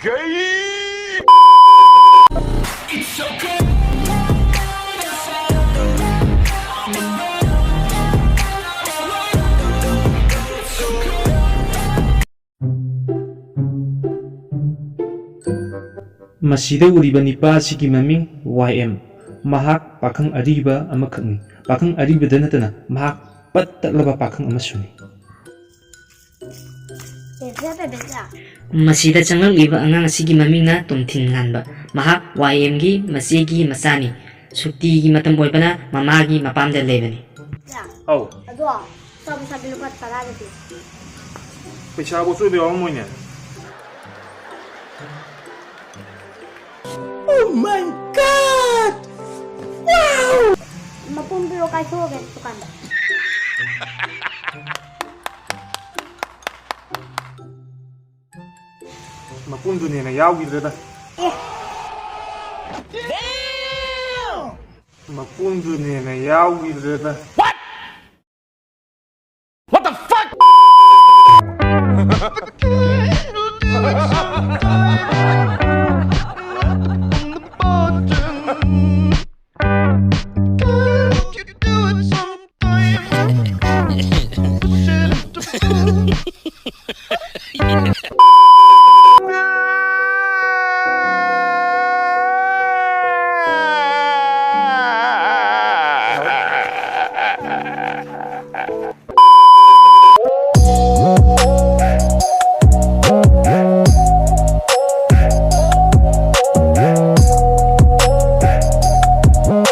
Gay! ꯃꯁꯤꯗ ꯎꯔꯤꯕ ꯅꯤꯄꯥ ꯑꯁꯤꯒꯤ ꯃꯃꯤꯡ YM ꯃꯍꯥꯛ ꯄꯥꯈꯪ ꯑꯔꯤꯕ ꯑꯃꯈꯛꯅꯤ ꯄꯥꯈꯪ ꯑꯔꯤꯕꯗ ꯅꯠꯇꯅ ꯃꯍꯥꯛ ꯄꯠ ꯇꯠꯂꯕ ꯄꯥꯈꯪ ꯑꯃꯁꯨꯅꯤ ꯃꯁꯤꯗ ꯆꯪꯂꯛꯂꯤꯕ ꯑꯉꯥꯡ ꯑꯁꯤꯒꯤ ꯃꯃꯤꯡꯅ ꯇꯣꯝꯊꯤꯟ ꯉꯥꯟꯕ ꯃꯍꯥꯛ YMꯒꯤ ꯃꯆꯦꯒꯤ ꯃꯆꯥꯅꯤ ꯁꯨꯇꯤꯒꯤ ꯃꯇꯝ ꯑꯣꯏꯕꯅ ꯃꯃꯥꯒꯤ ꯃꯄꯥꯝꯗ ꯂꯩꯕꯅꯤ ꯑꯧ ꯑꯗꯣ ꯆꯥꯕ ꯂꯨꯄꯥ 10ꯒꯗꯤ ꯄꯩꯁꯥꯕꯨ ꯆꯣꯏꯕ ꯌꯥꯎꯔꯝꯃꯣꯏꯅꯦ Oh my god! Wow! ꯃꯄꯨꯝ ꯄꯤꯔꯣ ꯀꯥꯏꯊꯣꯛꯑꯒꯦ ꯗꯨꯀꯥꯟꯗ ꯃꯄꯨꯝꯗꯨꯅꯦꯅ ꯌꯥꯎꯈꯤꯗ꯭ꯔꯦꯗ ꯑꯦ ꯃꯄꯨꯝꯗꯨꯅꯦꯅ ꯌꯥꯎꯈꯤꯗ꯭ꯔꯦꯗ